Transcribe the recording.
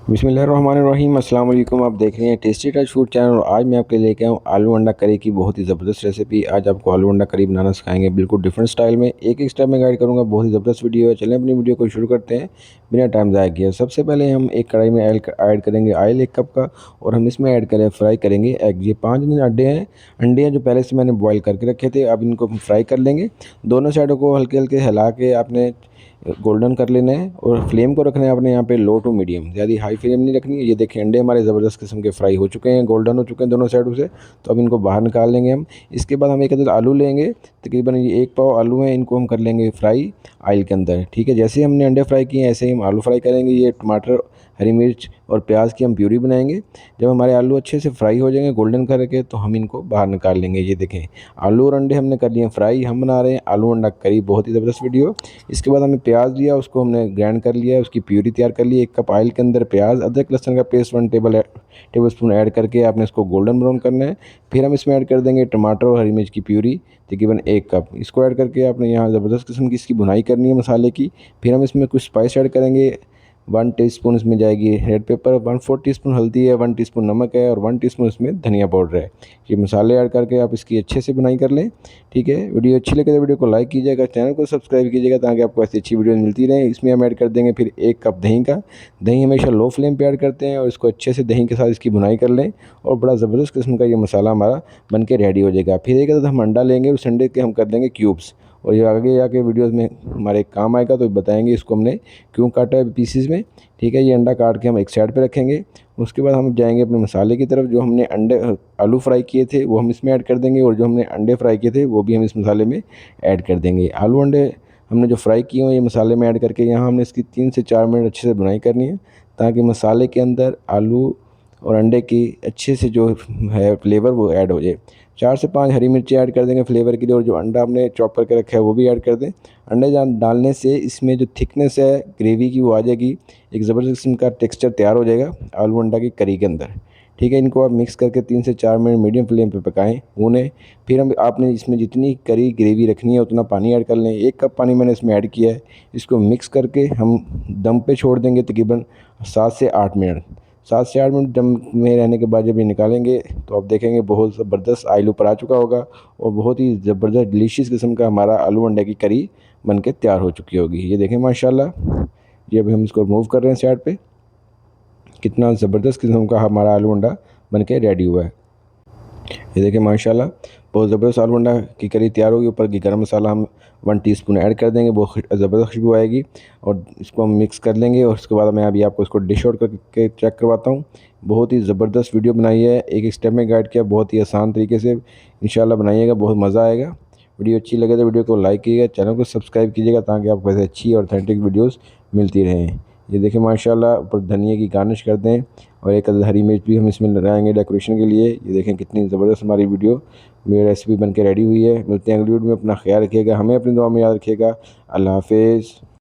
बिस्मिल्लाहिर्रहमानिर्रहीम। अस्सलाम वालेकुम। आप देख रहे हैं टेस्टी टच फूड चैनल और आज मैं आपके लिए लेके आऊँ आलू अंडा करी की बहुत ही ज़बरदस्त रेसिपी। आज आपको आलू अंडा करी बनाना सिखाएंगे, बिल्कुल डिफरेंट स्टाइल में, एक एक स्टेप में गाइड करूँगा। बहुत ही ज़बरदस्त वीडियो है। चलें अपनी वीडियो को शुरू करते हैं बिना टाइम ज़ाया किए। सबसे पहले हम एक कढ़ाई में ऐड करेंगे ऑयल 1 कप का और हम इसमें ऐड करें फ्राई करेंगे एग। ये 5 दिन अंडे हैं जो पहले से मैंने बॉयल करके रखे थे। अब इनको हम फ्राई कर लेंगे। दोनों साइडों को हल्के हल्के हिला के आपने गोल्डन कर लेना है और फ्लेम को रखना है आपने यहाँ पे लो टू मीडियम, ज़्यादा हाई फ्लेम नहीं रखनी है। ये देखिए अंडे हमारे ज़बरदस्त किस्म के फ्राई हो चुके हैं, गोल्डन हो चुके हैं दोनों साइडों से। तो अब इनको बाहर निकाल लेंगे हम। इसके बाद हम एक अदद आलू लेंगे, तकरीबन ये 1 पाव आलू हैं, इनको हम कर लेंगे फ्राई ऑयल के अंदर। ठीक है, जैसे हमने अंडे फ्राई किए हैं ऐसे ही हम आलू फ्राई करेंगे। ये टमाटर, हरी मिर्च और प्याज की हम प्यूरी बनाएंगे। जब हमारे आलू अच्छे से फ्राई हो जाएंगे गोल्डन करके तो हम इनको बाहर निकाल लेंगे। ये देखें आलू और अंडे हमने कर लिए फ्राई। हम बना रहे हैं आलू अंडा करी, बहुत ही ज़बरदस्त वीडियो। इसके बाद हमें प्याज लिया, उसको हमने ग्राइंड कर लिया, उसकी प्यूरी तैयार कर ली। 1 कप ऑयल के अंदर प्याज, अदरक लहसुन का पेस्ट 1 टेबल स्पून ऐड करके आपने इसको गोल्डन ब्राउन करना है। फिर हम इसमें ऐड कर देंगे टमाटर और हरी मिर्च की प्यूरी, तकरीबन 1 कप। इसको ऐड करके आपने यहाँ ज़बरदस्त किस्म की इसकी भुनाई करनी है मसाले की। फिर हम इसमें कुछ स्पाइस ऐड करेंगे। 1 टीस्पून इसमें जाएगी रेड पेपर, 1/4 टीस्पून हल्दी है, 1 टीस्पून नमक है और 1 टीस्पून इसमें धनिया पाउडर है। ये मसाले ऐड करके आप इसकी अच्छे से बुनाई कर लें। ठीक है, वीडियो अच्छी लगे तो वीडियो को लाइक कीजिएगा, चैनल को सब्सक्राइब कीजिएगा ताकि आपको ऐसी अच्छी वीडियो मिलती रहे। इसमें हम ऐड कर देंगे फिर 1 कप दही का। दही हमेशा लो फ्लेम पे ऐड करते हैं और इसको अच्छे से दही के साथ इसकी बुनाई कर लें और बड़ा ज़बरदस्त किस्म का ये मसाला हमारा बन के रेडी हो जाएगा। फिर एक हम अंडा लेंगे, उस अंडे के हम कर देंगे क्यूब्स और ये आगे जाके वीडियोस में हमारे काम आएगा तो बताएंगे इसको हमने क्यों काटा है पीसीज में। ठीक है, ये अंडा काट के हम एक साइड पे रखेंगे। उसके बाद हम जाएंगे अपने मसाले की तरफ। जो हमने अंडे आलू फ्राई किए थे वो हम इसमें ऐड कर देंगे और जो हमने अंडे फ्राई किए थे वो भी हम इस मसाले में ऐड कर देंगे। आलू अंडे हमने जो फ्राई किए हैं ये मसाले में ऐड करके यहाँ हमने इसकी 3 से 4 मिनट अच्छे से बुनाई करनी है ताकि मसाले के अंदर आलू और अंडे की अच्छे से जो है फ्लेवर वो ऐड हो जाए। 4 से 5 हरी मिर्ची ऐड कर देंगे फ्लेवर के लिए और जो अंडा हमने चॉप करके रखा है वो भी ऐड कर दें। अंडे डालने से इसमें जो थिकनेस है ग्रेवी की वो आ जाएगी, एक ज़बरदस्त किस्म का टेक्सचर तैयार हो जाएगा आलू अंडा की करी के अंदर। ठीक है, इनको आप मिक्स करके 3 से 4 मिनट मीडियम फ्लेम पे पकाएं, भूनें। फिर हम आपने इसमें जितनी करी ग्रेवी रखनी है उतना पानी ऐड कर लें। 1 कप पानी मैंने इसमें ऐड किया है। इसको मिक्स करके हम दम पे छोड़ देंगे तकरीबन 7 से 8 मिनट। 7 से 8 मिनट दम में रहने के बाद जब ये निकालेंगे तो आप देखेंगे बहुत ज़बरदस्त ऑयल ऊपर आ चुका होगा और बहुत ही ज़बरदस्त डिलीशियस किस्म का हमारा आलू अंडे की करी बन के तैयार हो चुकी होगी। ये देखें माशाल्लाह। ये अभी हम इसको रिमूव कर रहे हैं साइड पे। कितना ज़बरदस्त किस्म का हमारा आलू अंडा बन के रेडी हुआ है। ये देखिए माशाल्लाह बहुत ज़बरदस्त आलू अंडा की करी तैयार होगी। ऊपर की गरम मसाला हम 1 टीस्पून ऐड कर देंगे, बहुत ज़बरदस्त खुशबू आएगी और इसको हम मिक्स कर लेंगे। और उसके बाद मैं अभी आपको इसको डिश आउट करके चेक करवाता हूँ। बहुत ही ज़बरदस्त वीडियो बनाई है, एक एक स्टेप में गाइड किया, बहुत ही आसान तरीके से। इंशाल्लाह बनाइएगा, बहुत मज़ा आएगा। वीडियो अच्छी लगे तो वीडियो को लाइक कीजिएगा, चैनल को सब्सक्राइब कीजिएगा ताकि आपको ऐसे अच्छी और ऑथेंटिक वीडियोस मिलती रहें। ये देखिए माशाल्लाह ऊपर धनिया की गार्निश कर दें और एक हरी मिर्च भी हम इसमें लगाएंगे डेकोरेशन के लिए। ये देखें कितनी ज़बरदस्त हमारी वीडियो मेरी रेसिपी बन के रेडी हुई है। मिलते हैं अगली वीडियो में। अपना ख्याल रखिएगा, हमें अपनी दुआ में याद रखिएगा। अल्लाह हाफिज़।